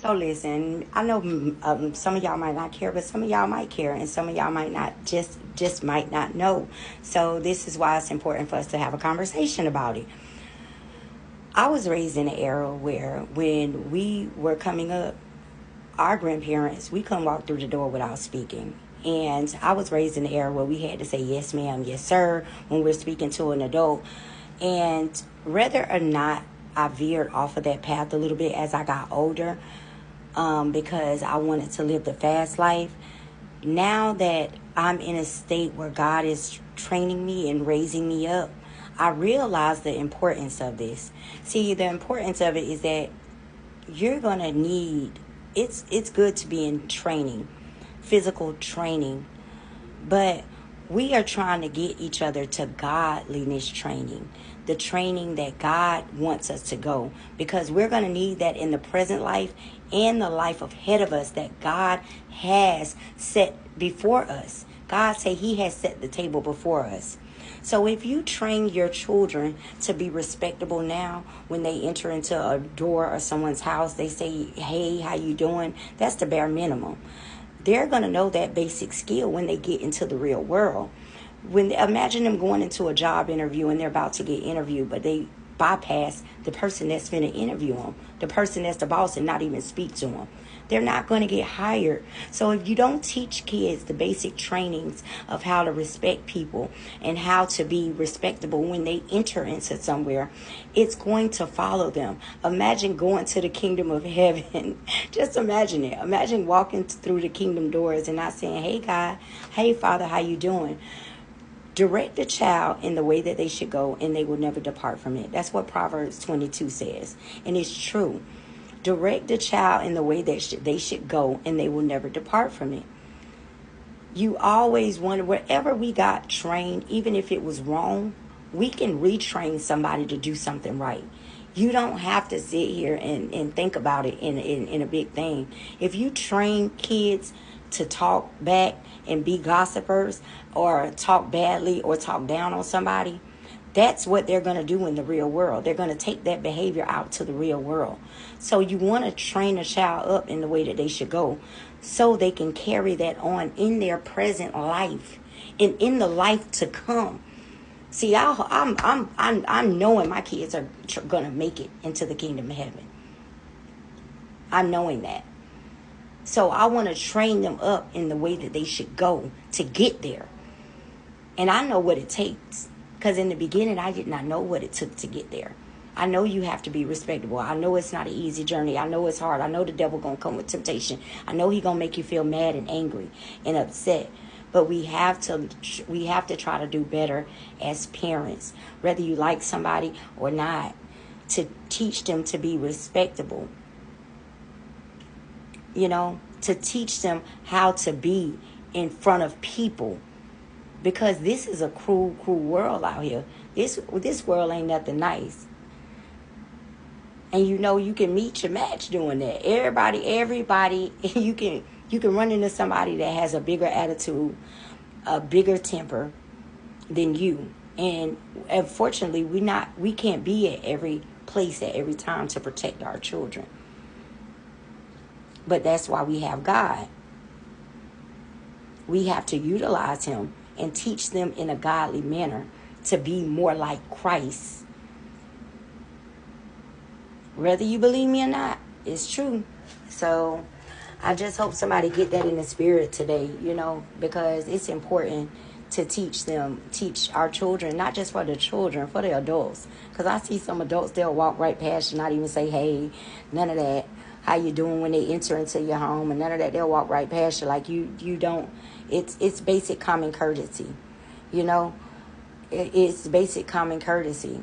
So listen, I know some of y'all might not care, but some of y'all might care, and some of y'all might not just might not know. So this is why it's important for us to have a conversation about it. I was raised in an era where when we were coming up, our grandparents, we couldn't walk through the door without speaking. And I was raised in an era where we had to say yes, ma'am, yes, sir, when we're speaking to an adult. And whether or not I veered off of that path a little bit as I got older, because I wanted to live the fast life, now that I'm in a state where God is training me and raising me up, I realize the importance of this. See, the importance of it is that you're going to need, it's good to be in training, physical training, but we are trying to get each other to godliness training, the training that God wants us to go, because we're going to need that in the present life and the life ahead of us that God has set before us. God say he has set the table before us. So if you train your children to be respectable now, when they enter into a door or someone's house, they say, hey, how you doing? That's the bare minimum. They're going to know that basic skill when they get into the real world. Imagine them going into a job interview and they're about to get interviewed, but they bypass the person that's going to interview them, the person that's the boss, and not even speak to them. They're not going to get hired. So if you don't teach kids the basic trainings of how to respect people and how to be respectable when they enter into somewhere, it's going to follow them. Imagine going to the kingdom of heaven. Just imagine it. Imagine walking through the kingdom doors and not saying, hey, God, hey, Father, how you doing? Direct the child in the way that they should go, and they will never depart from it. That's what Proverbs 22 says. And it's true. Direct the child in the way that they should go, and they will never depart from it. You always wonder, wherever we got trained, even if it was wrong, we can retrain somebody to do something right. You don't have to sit here and think about it in a big thing. If you train kids to talk back and be gossipers or talk badly or talk down on somebody, that's what they're going to do in the real world. They're going to take that behavior out to the real world. So you want to train a child up in the way that they should go so they can carry that on in their present life and in the life to come. See, I'm knowing my kids are going to make it into the kingdom of heaven. I'm knowing that. So I want to train them up in the way that they should go to get there. And I know what it takes. Because in the beginning, I did not know what it took to get there. I know you have to be respectable. I know it's not an easy journey. I know it's hard. I know the devil going to come with temptation. I know he going to make you feel mad and angry and upset. But we have to try to do better as parents, whether you like somebody or not, to teach them to be respectable. You know, to teach them how to be in front of people. Because this is a cruel world out here. This world ain't nothing nice. And you know you can meet your match doing that. Everybody, you can run into somebody that has a bigger attitude, a bigger temper than you. And unfortunately, we can't be at every place at every time to protect our children. But that's why we have God. We have to utilize him and teach them in a godly manner to be more like Christ. Whether you believe me or not, it's true. So I just hope somebody get that in the spirit today, you know, because it's important to teach our children, not just for the children, for the adults. Because I see some adults, they'll walk right past you, not even say, hey, none of that. How you doing when they enter into your home, and none of that. They'll walk right past you like you don't. It's basic common courtesy, you know. It's basic common courtesy.